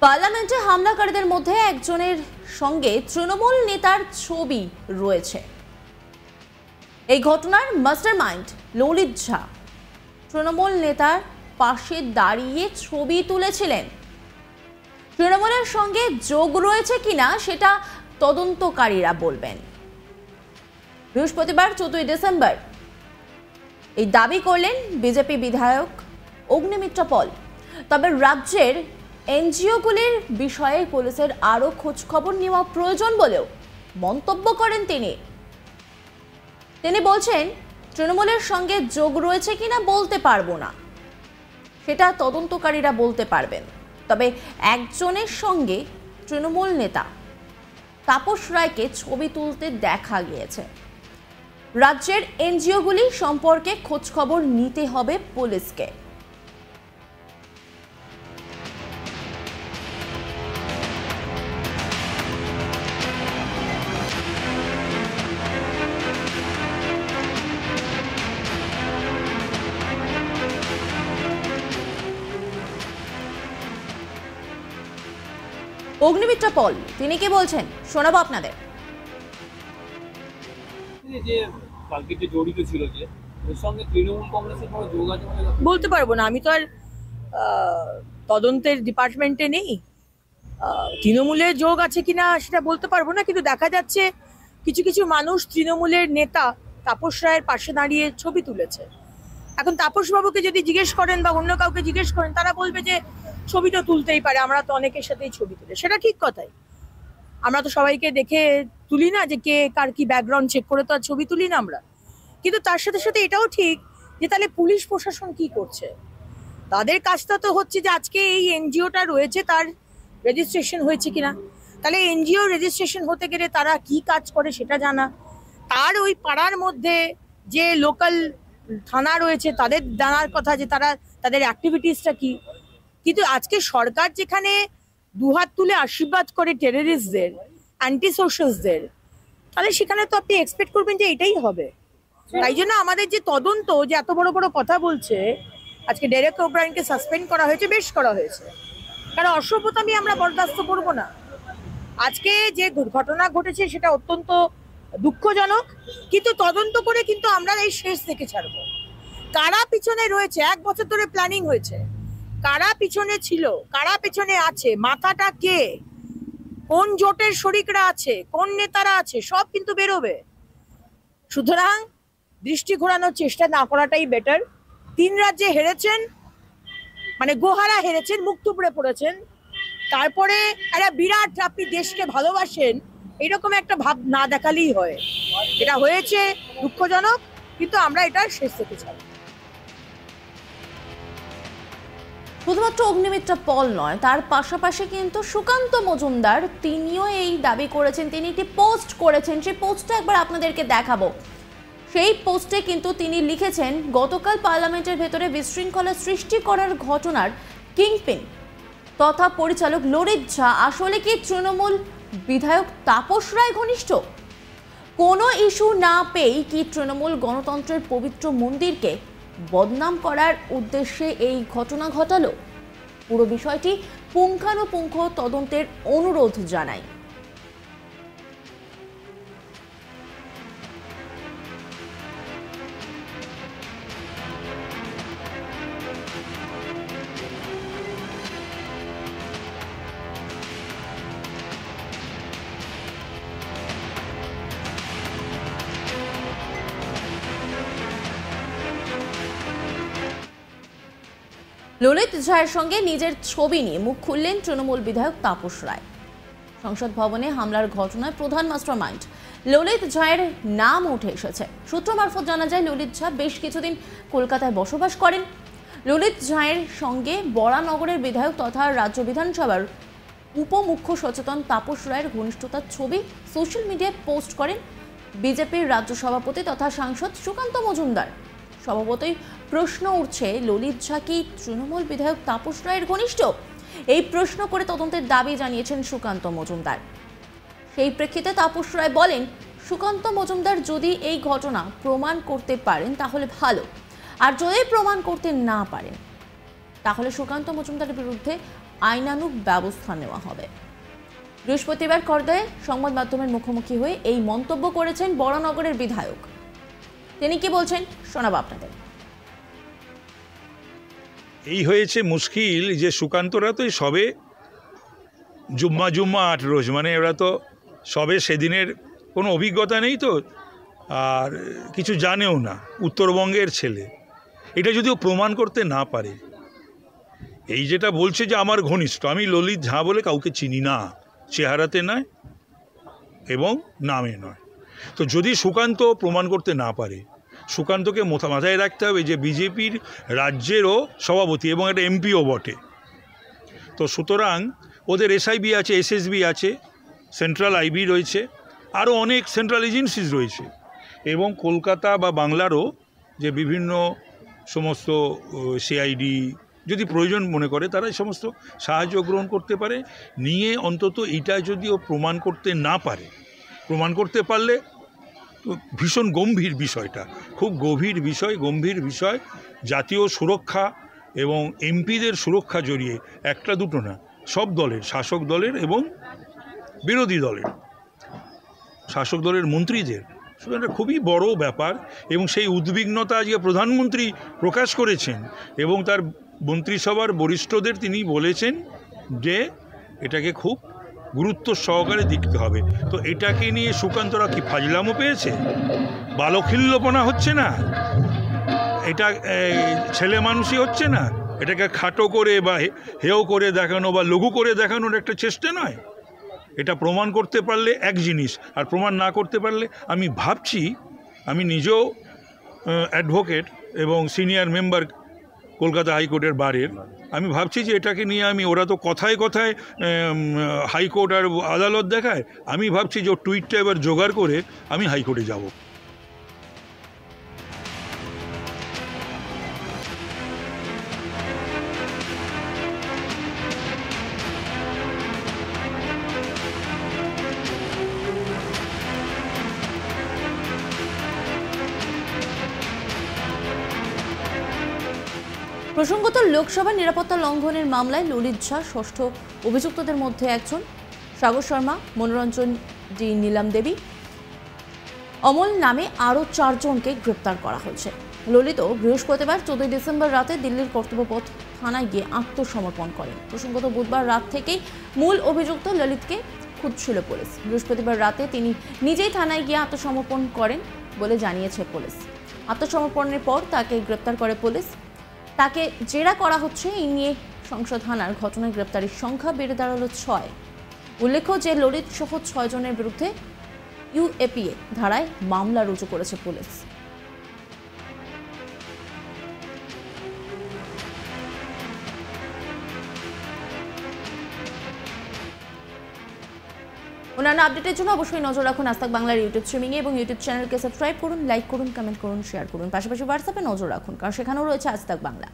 পার্লামেন্টে হামলাকারীদের মধ্যে একজনের সঙ্গে তৃণমূল নেতার ছবি রয়েছে। এই ঘটনার মাস্টারমাইন্ড ললিত ঝা তৃণমূল নেতার পাশে দাঁড়িয়ে ছবি তুলেছিলেন। তৃণমূলের সঙ্গে যোগ রয়েছে কিনা সেটা তদন্তকারীরা বলবেন। বৃহস্পতিবার 14 ডিসেম্বর এই দাবি করলেন বিজেপি বিধায়ক অগ্নিমিত্র পল। তবে রাজ্যের এনজিওগুলির বিষয়ে পুলিশের আরও খোঁজখবর নেওয়া প্রয়োজন বলেও মন্তব্য করেন তিনি বলছেন, তৃণমূলের সঙ্গে যোগ রয়েছে কিনা বলতে পারবো না, সেটা তদন্তকারীরা বলতে পারবেন। তবে একজনের সঙ্গে তৃণমূল নেতা তাপস রায়কে ছবি তুলতে দেখা গিয়েছে। রাজ্যের এনজিওগুলি সম্পর্কে খোঁজখবর নিতে হবে পুলিশকে। অগ্নিমিত্র পল তিনি কি বলছেন শোনাবো আপনাদের। বলতে পারবো না, আমি তো আর তদন্তের ডিপার্টমেন্টে নেই। তৃণমূলের যোগ আছে কিনা সেটা বলতে পারবো না, কিন্তু দেখা যাচ্ছে কিছু কিছু মানুষ তৃণমূলের নেতা তাপস রায়ের পাশে দাঁড়িয়ে ছবি তুলেছে। এখন তাপস বাবুকে যদি জিজ্ঞেস করেন বা অন্য কাউকে জিজ্ঞেস করেন, তারা বলবে যে ছবি তো তুলতেই পারে, আমরা তো অনেকের সাথেই ছবি তুলে। সেটা ঠিক কথাই, আমরা তো সবাইকে দেখে তুলি না যে কে কার কি ব্যাকগ্রাউন্ড চেক করে তো আর ছবি তুলি না আমরা। কিন্তু তার সাথে সাথে এটাও ঠিক যে তাহলে পুলিশ প্রশাসন কি করছে, তাদের কাজটা তো হচ্ছে যে আজকে এই এনজিওটা রয়েছে তার রেজিস্ট্রেশন হয়েছে কিনা। তাহলে এনজিও রেজিস্ট্রেশন হতে গেলে তারা কি কাজ করে সেটা জানা, তার ওই পাড়ার মধ্যে যে লোকাল থানা রয়েছে তাদের জানার কথা যে তারা তাদের অ্যাক্টিভিটিসটা কি। কিন্তু আজকে সরকার যেখানে দুহাত তুলে আশীর্বাদ করে টেররিস্টদের, অ্যান্টি সোশ্যালসদের, তাহলে সেখানে তো আপনি এক্সপেক্ট করবেন যে এটাই হবে। তাই জন্য আমাদের যে তদন্ত, যে এত বড় বড় কথা বলছে, আজকে ডেরেক ওব্রায়েনকে সাসপেন্ড করা হয়েছে, বেশ করা হয়েছে, কারণ অসভ্যতামি আমরা বরদাস্ত করব না। আজকে যে ঘটনা ঘটেছে সেটা অত্যন্ত দুঃখজনক, কিন্তু তদন্ত করে কিন্তু আমরা এই শেষ দেখে ছাড়বো। কারা পিছনে রয়েছে, 1 বছর ধরে প্ল্যানিং হয়েছে, কারা পিছনে ছিল, কারা পিছনে আছে, মাথাটা কে, কোন জোটের শরিকরা আছে, কোন নেতারা আছে, সব কিন্তু বেরোবে। সুতরাং দৃষ্টি ঘোরানোর চেষ্টা না করাটাই বেটার। 3 রাজ্যে হেরেছেন, মানে গোহারা হেরেছেন, মুখ থুবড়ে পড়েছেন, তারপরে একটা বিরাট আপনি দেশকে ভালোবাসেন এরকম একটা ভাব না দেখালেই হয়। এটা হয়েছে দুঃখজনক, কিন্তু আমরা এটা শেষ থেকে চাই। শুধুমাত্র অগ্নিমিত্র পল নয়, তার পাশাপাশি কিন্তু সুকান্ত মজুমদার তিনিও এই দাবি করেছেন। তিনি একটি পোস্ট করেছেন, সেই পোস্টটা একবার আপনাদেরকে দেখাবো। সেই পোস্টে কিন্তু তিনি লিখেছেন, গতকাল পার্লামেন্টের ভেতরে বিশৃঙ্খলা সৃষ্টি করার ঘটনার কিংপিন তথা পরিচালক ললিত ঝা আসলে কি তৃণমূল বিধায়ক তাপস রায় ঘনিষ্ঠ? কোনো ইস্যু না পেয়েই কি তৃণমূল গণতন্ত্রের পবিত্র মন্দিরকে বদনাম করার উদ্দেশ্যে এই ঘটনা ঘটালো? পুরো বিষয়টি পুঙ্খানুপুঙ্খ তদন্তের অনুরোধ জানায়। ললিত ঝায়ের সঙ্গে নিজের ছবি নিয়ে মুখ খুললেন তৃণমূল বিধায়ক তাপস রায়। সংসদ ভবনে হামলার ঘটনায় প্রধান মাস্টারমাইন্ড ললিত ঝায়ের নাম উঠে এসেছে। সূত্র মারফত জানা যায়, ললিত ঝা বেশ কিছুদিন কলকাতায় বসবাস করেন। ললিত ঝায়ের সঙ্গে বরানগরের বিধায়ক তথা রাজ্য বিধানসভার উপমুখ্য সচেতন তাপস রায়ের ঘনিষ্ঠতার ছবি সোশ্যাল মিডিয়ায় পোস্ট করেন বিজেপির রাজ্য সভাপতি তথা সাংসদ সুকান্ত মজুমদার। স্বভাবতই প্রশ্ন উঠছে, ললিত ঝা কি তৃণমূল বিধায়ক তাপস রায়ের ঘনিষ্ঠ? এই প্রশ্ন করে তদন্তের দাবি জানিয়েছেন সুকান্ত মজুমদার। সেই প্রেক্ষিতে তাপস রায় বলেন, সুকান্ত মজুমদার যদি এই ঘটনা প্রমাণ করতে পারেন তাহলে ভালো, আর যদি প্রমাণ করতে না পারেন তাহলে সুকান্ত মজুমদারের বিরুদ্ধে আইনানুগ ব্যবস্থা নেওয়া হবে। বৃহস্পতিবার খড়দহে সংবাদ মাধ্যমের মুখোমুখি হয়ে এই মন্তব্য করেছেন বরানগরের বিধায়ক। তিনি কি বলছেন শোনাবো আপনাদের। এই হয়েছে মুশকিল যে সুকান্তরা তো সবে জুম্মা 8 রোজ, মানে এরা তো সবে সেদিনের কোনো অভিজ্ঞতা নেই, তো আর কিছু জানেও না, উত্তরবঙ্গের ছেলে। এটা যদিও প্রমাণ করতে না পারে, এই যেটা বলছে যে আমার ঘনিষ্ঠ, আমি ললিত ঝা বলে কাউকে চিনি না, চেহারাতে নয় এবং নামে নয়। তো যদি সুকান্ত প্রমাণ করতে না পারে, সুকান্তকে মাথায় রাখতে হবে যে বিজেপির রাজ্যেরও সভাপতি এবং একটা এমপিও বটে। তো সুতরাং ওদের এসআইবি আছে, এসএসবি আছে, সেন্ট্রাল আইবি রয়েছে, আরও অনেক সেন্ট্রাল এজেন্সিজ রয়েছে, এবং কলকাতা বা বাংলারও যে বিভিন্ন সমস্ত সিআইডি যদি প্রয়োজন মনে করে তারা এই সমস্ত সাহায্য গ্রহণ করতে পারে। নিয়ে অন্তত এটা যদিও প্রমাণ করতে না পারে, প্রমাণ করতে পারলে ভীষণ গম্ভীর বিষয়টা, খুব গম্ভীর বিষয়। জাতীয় সুরক্ষা এবং এমপিদের সুরক্ষা জড়িয়ে, একটা দুটো না, সব দলের, শাসক দলের এবং বিরোধী দলের, শাসক দলের মন্ত্রীদের, সেটা খুবই বড় ব্যাপার। এবং সেই উদ্বিগ্নতা আজকে প্রধানমন্ত্রী প্রকাশ করেছেন এবং তার মন্ত্রিসভার বরিষ্ঠদের তিনি বলেছেন যে এটাকে খুব গুরুত্ব সহকারে দেখতে হবে। তো এটাকে নিয়ে সুকান্তরা কি ফাজলামো পেয়েছে? বালখিল্যপনা হচ্ছে না? এটা ছেলে মানুষই হচ্ছে না? এটাকে খাটো করে বা হেয় করে দেখানো বা লঘু করে দেখানোর একটা চেষ্টা নয়? এটা প্রমাণ করতে পারলে এক জিনিস, আর প্রমাণ না করতে পারলে, আমি ভাবছি, আমি নিজেও অ্যাডভোকেট এবং সিনিয়র মেম্বার কলকাতা হাইকোর্টের বারের, আমি ভাবছি যে এটাকে নিয়ে ওরা তো কথায় কথায় হাইকোর্ট আর আদালত দেখায়, আমি ভাবছি যে টুইটটা এবার জোগাড় করে আমি হাইকোর্টে যাব। প্রসঙ্গত, লোকসভা নিরাপত্তা লঙ্ঘনের মামলায় ললিত ঝা ষষ্ঠ অভিযুক্তদের মধ্যে একজন। সাগর শর্মা, মনোরঞ্জন ডি, নীলাম দেবী, অমল নামে আরও 4 জনকে গ্রেপ্তার করা হয়েছে। ললিত বৃহস্পতিবার 14 ডিসেম্বর রাতে দিল্লির কর্তব্যপথ থানায় গিয়ে আত্মসমর্পণ করেন। প্রসঙ্গত, বুধবার রাত থেকেই মূল অভিযুক্ত ললিতকে খুঁজছিল পুলিশ। বৃহস্পতিবার রাতে তিনি নিজেই থানায় গিয়ে আত্মসমর্পণ করেন বলে জানিয়েছে পুলিশ। আত্মসমর্পণের পর তাকে গ্রেপ্তার করে পুলিশ। তাকে জেরা করা হচ্ছে। এই নিয়ে সংসদ হানার ঘটনায় গ্রেপ্তারির সংখ্যা বেড়ে দাঁড়ালো 6। উল্লেখ্য যে ললিত সহ 6 জনের বিরুদ্ধে ইউএপিএ ধারায় মামলা রুজু করেছে পুলিশ। অন্যান্য আপডেটের জন্য অবশ্যই নজর রাখুন আজ তাক বাংলার ইউটিউব স্ট্রিমিংয়ে এবং ইউটিউব চ্যানেলকে সাবস্ক্রাইব করুন, লাইক করুন, কমেন্ট করুন, শেয়ার করুন। পাশাপাশি হোয়াটসঅ্যাপে নজর রাখুন, কারণ সেখানেও রয়েছে আজ তাক বাংলা।